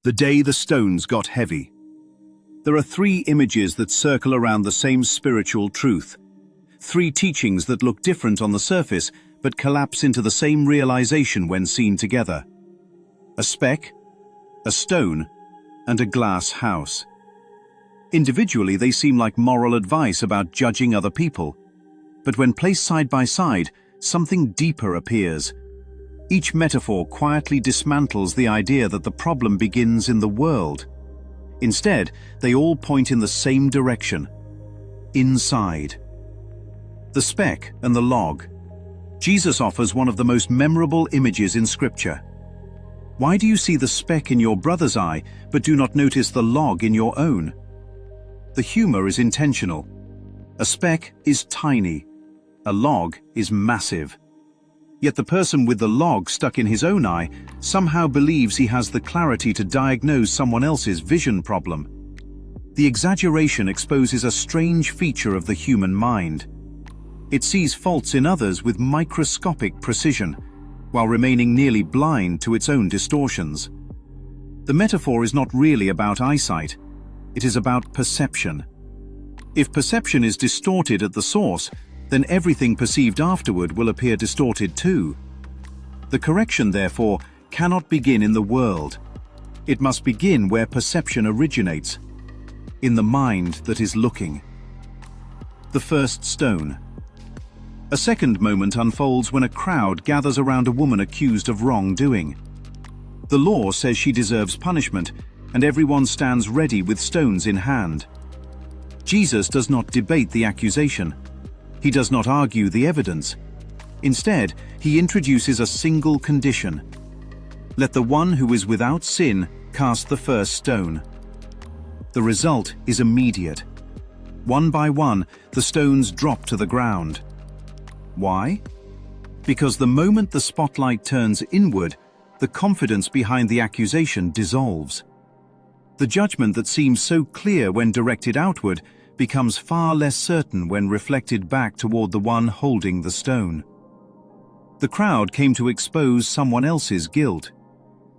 The day the stones got heavy. There are three images that circle around the same spiritual truth. Three teachings that look different on the surface, but collapse into the same realization when seen together. A speck, a stone, and a glass house. Individually, they seem like moral advice about judging other people. But when placed side by side, something deeper appears. Each metaphor quietly dismantles the idea that the problem begins in the world. Instead, they all point in the same direction: inside. The speck and the log. Jesus offers one of the most memorable images in Scripture. Why do you see the speck in your brother's eye, but do not notice the log in your own? The humor is intentional. A speck is tiny. A log is massive. Yet the person with the log stuck in his own eye somehow believes he has the clarity to diagnose someone else's vision problem. The exaggeration exposes a strange feature of the human mind. It sees faults in others with microscopic precision, while remaining nearly blind to its own distortions. The metaphor is not really about eyesight. It is about perception. If perception is distorted at the source, then everything perceived afterward will appear distorted too. The correction, therefore, cannot begin in the world. It must begin where perception originates, in the mind that is looking. The first stone. A second moment unfolds when a crowd gathers around a woman accused of wrongdoing. The law says she deserves punishment, and everyone stands ready with stones in hand. Jesus does not debate the accusation. He does not argue the evidence. Instead, he introduces a single condition. Let the one who is without sin cast the first stone. The result is immediate. One by one, the stones drop to the ground. Why? Because the moment the spotlight turns inward, the confidence behind the accusation dissolves. The judgment that seems so clear when directed outward becomes far less certain when reflected back toward the one holding the stone. The crowd came to expose someone else's guilt.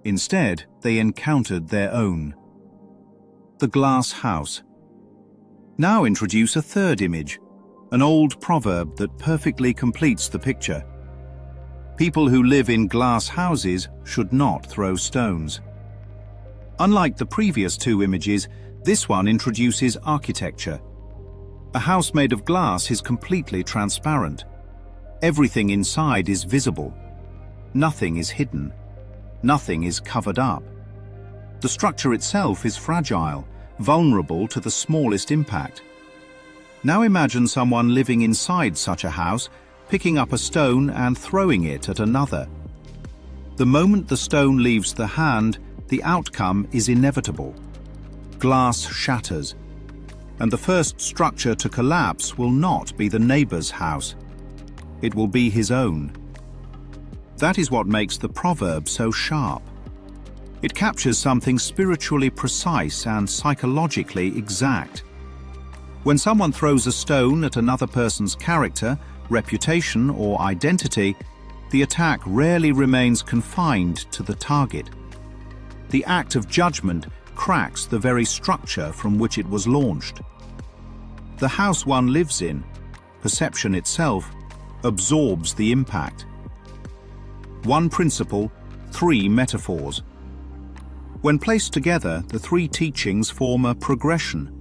Instead, they encountered their own. The glass house. Now introduce a third image, an old proverb that perfectly completes the picture. People who live in glass houses should not throw stones. Unlike the previous two images, this one introduces architecture. A house made of glass is completely transparent. Everything inside is visible. Nothing is hidden. Nothing is covered up. The structure itself is fragile, vulnerable to the smallest impact. Now imagine someone living inside such a house, picking up a stone and throwing it at another. The moment the stone leaves the hand, the outcome is inevitable. Glass shatters, and the first structure to collapse will not be the neighbor's house. It will be his own. That is what makes the proverb so sharp. It captures something spiritually precise and psychologically exact. When someone throws a stone at another person's character, reputation, or identity, the attack rarely remains confined to the target. The act of judgment cracks the very structure from which it was launched. The house one lives in, perception itself, absorbs the impact. One principle, three metaphors. When placed together, the three teachings form a progression.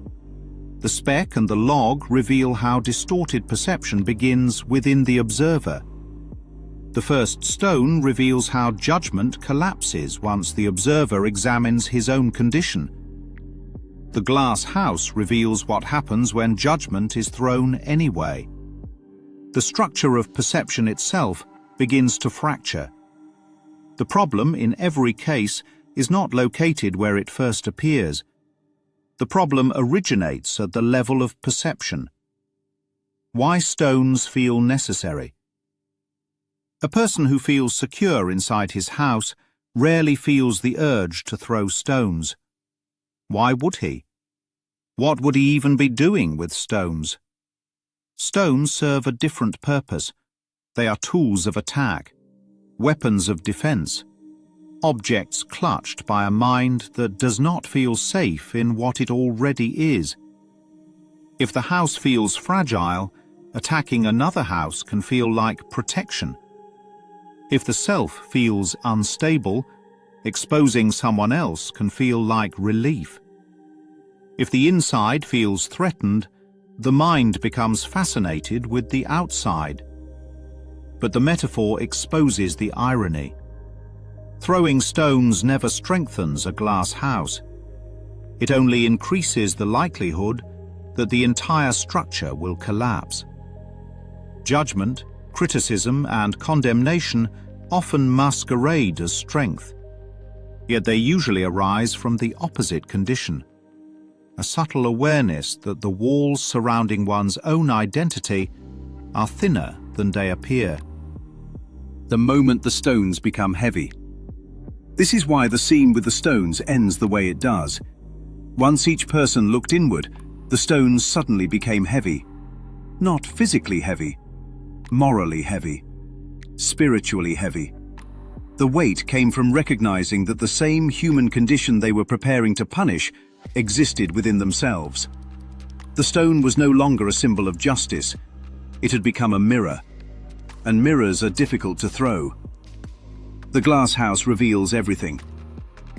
The speck and the log reveal how distorted perception begins within the observer. The first stone reveals how judgment collapses once the observer examines his own condition. The glass house reveals what happens when judgment is thrown anyway. The structure of perception itself begins to fracture. The problem in every case is not located where it first appears. The problem originates at the level of perception. Why stones feel necessary. A person who feels secure inside his house rarely feels the urge to throw stones. Why would he? What would he even be doing with stones? Stones serve a different purpose. They are tools of attack, weapons of defense. objects clutched by a mind that does not feel safe in what it already is. If the house feels fragile, attacking another house can feel like protection. If the self feels unstable, exposing someone else can feel like relief. If the inside feels threatened, the mind becomes fascinated with the outside. But the metaphor exposes the irony. Throwing stones never strengthens a glass house. It only increases the likelihood that the entire structure will collapse. Judgment, criticism, and condemnation often masquerade as strength, yet they usually arise from the opposite condition: a subtle awareness that the walls surrounding one's own identity are thinner than they appear. The moment the stones become heavy. This is why the scene with the stones ends the way it does. Once each person looked inward, the stones suddenly became heavy. Not physically heavy, morally heavy, spiritually heavy. The weight came from recognizing that the same human condition they were preparing to punish existed within themselves. The stone was no longer a symbol of justice. It had become a mirror, and mirrors are difficult to throw. The glass house reveals everything.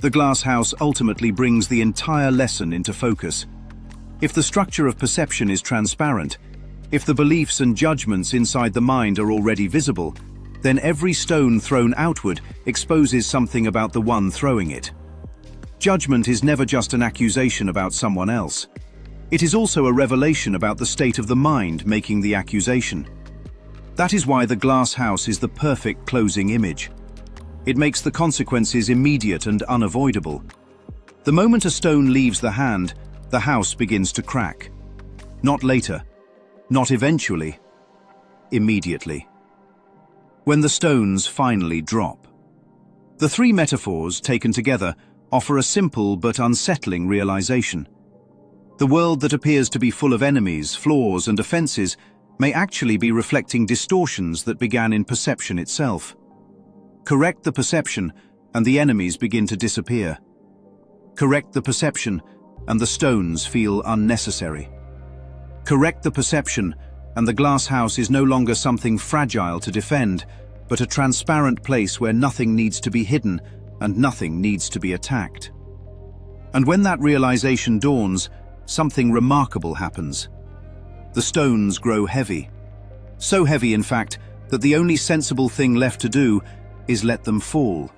The glass house ultimately brings the entire lesson into focus. If the structure of perception is transparent, if the beliefs and judgments inside the mind are already visible, then every stone thrown outward exposes something about the one throwing it. Judgment is never just an accusation about someone else. It is also a revelation about the state of the mind making the accusation. That is why the glass house is the perfect closing image. It makes the consequences immediate and unavoidable. The moment a stone leaves the hand, the house begins to crack. Not later, not eventually, immediately. When the stones finally drop. The three metaphors, taken together, offer a simple but unsettling realization. The world that appears to be full of enemies, flaws, and offenses may actually be reflecting distortions that began in perception itself. Correct the perception, and the enemies begin to disappear. Correct the perception, and the stones feel unnecessary. Correct the perception, and the glass house is no longer something fragile to defend, but a transparent place where nothing needs to be hidden and nothing needs to be attacked. And when that realization dawns, something remarkable happens. The stones grow heavy. So heavy, in fact, that the only sensible thing left to do is let them fall.